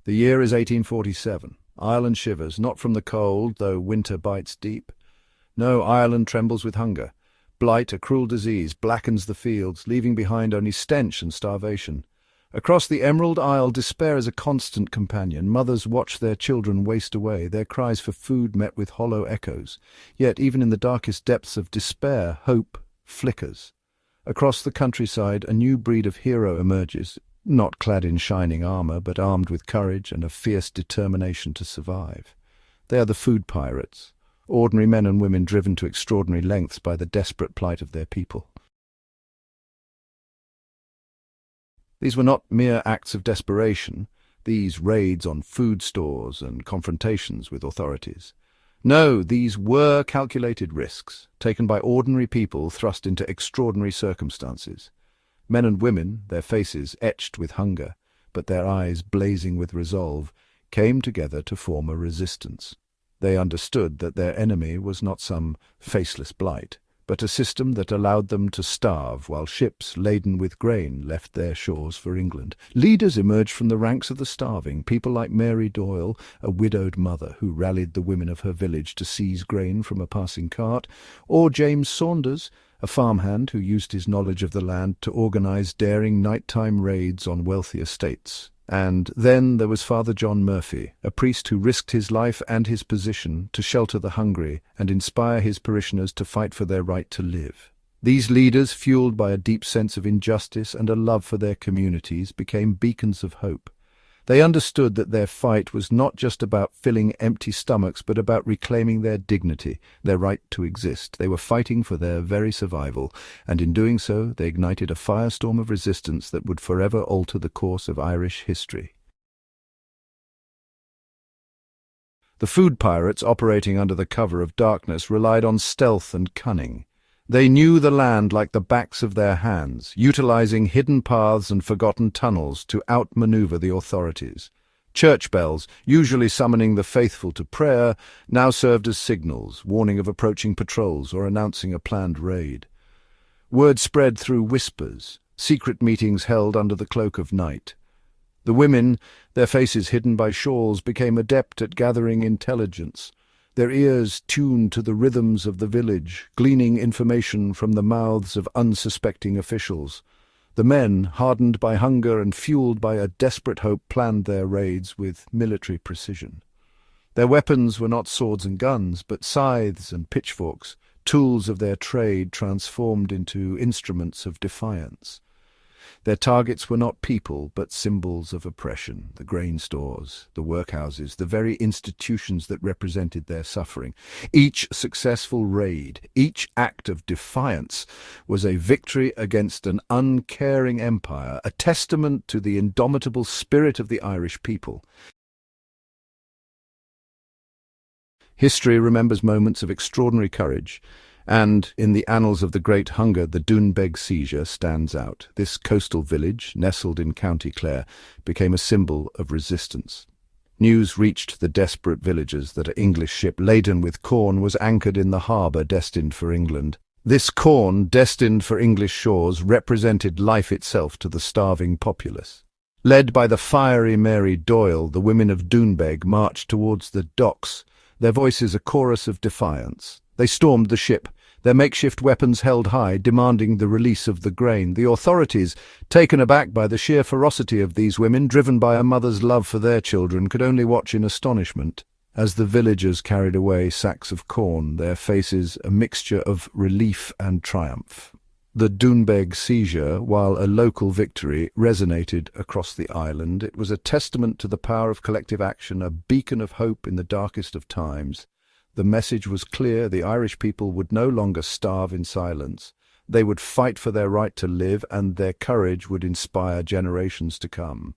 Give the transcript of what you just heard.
The year is 1847. Ireland shivers, not from the cold, though winter bites deep. No, Ireland trembles with hunger. Blight, a cruel disease, blackens the fields, leaving behind only stench and starvation. Across the Emerald Isle, despair is a constant companion. Mothers watch their children waste away, their cries for food met with hollow echoes. Yet, even in the darkest depths of despair, hope flickers. Across the countryside, a new breed of hero emerges, not clad in shining armor, but armed with courage and a fierce determination to survive. They are the food pirates, ordinary men and women driven to extraordinary lengths by the desperate plight of their people. These were not mere acts of desperation, these raids on food stores and confrontations with authorities. No, these were calculated risks, taken by ordinary people thrust into extraordinary circumstances. Men and women, their faces etched with hunger, but their eyes blazing with resolve, came together to form a resistance. They understood that their enemy was not some faceless blight, but a system that allowed them to starve while ships laden with grain left their shores for England. Leaders emerged from the ranks of the starving, people like Mary Doyle, a widowed mother who rallied the women of her village to seize grain from a passing cart, or James Saunders, a farmhand who used his knowledge of the land to organize daring nighttime raids on wealthy estates. And then there was Father John Murphy, a priest who risked his life and his position to shelter the hungry and inspire his parishioners to fight for their right to live. These leaders, fueled by a deep sense of injustice and a love for their communities, became beacons of hope. They understood that their fight was not just about filling empty stomachs, but about reclaiming their dignity, their right to exist. They were fighting for their very survival, and in doing so they ignited a firestorm of resistance that would forever alter the course of Irish history. The food pirates, operating under the cover of darkness, relied on stealth and cunning. They knew the land like the backs of their hands, utilizing hidden paths and forgotten tunnels to outmaneuver the authorities. Church bells, usually summoning the faithful to prayer, now served as signals, warning of approaching patrols or announcing a planned raid. Word spread through whispers, secret meetings held under the cloak of night. The women, their faces hidden by shawls, became adept at gathering intelligence, their ears tuned to the rhythms of the village, gleaning information from the mouths of unsuspecting officials. The men, hardened by hunger and fueled by a desperate hope, planned their raids with military precision. Their weapons were not swords and guns, but scythes and pitchforks, tools of their trade transformed into instruments of defiance. Their targets were not people, but symbols of oppression, the grain stores, the workhouses, the very institutions that represented their suffering. Each successful raid, each act of defiance, was a victory against an uncaring empire, a testament to the indomitable spirit of the Irish people. History remembers moments of extraordinary courage, and in the annals of the Great Hunger, the Doonbeg seizure stands out. This coastal village, nestled in County Clare, became a symbol of resistance. News reached the desperate villagers that an English ship laden with corn was anchored in the harbour destined for England. This corn, destined for English shores, represented life itself to the starving populace. Led by the fiery Mary Doyle, the women of Doonbeg marched towards the docks, their voices a chorus of defiance. They stormed the ship, their makeshift weapons held high, demanding the release of the grain. The authorities, taken aback by the sheer ferocity of these women, driven by a mother's love for their children, could only watch in astonishment as the villagers carried away sacks of corn, their faces a mixture of relief and triumph. The Doonbeg seizure, while a local victory, resonated across the island. It was a testament to the power of collective action, a beacon of hope in the darkest of times. The message was clear: the Irish people would no longer starve in silence. They would fight for their right to live, and their courage would inspire generations to come.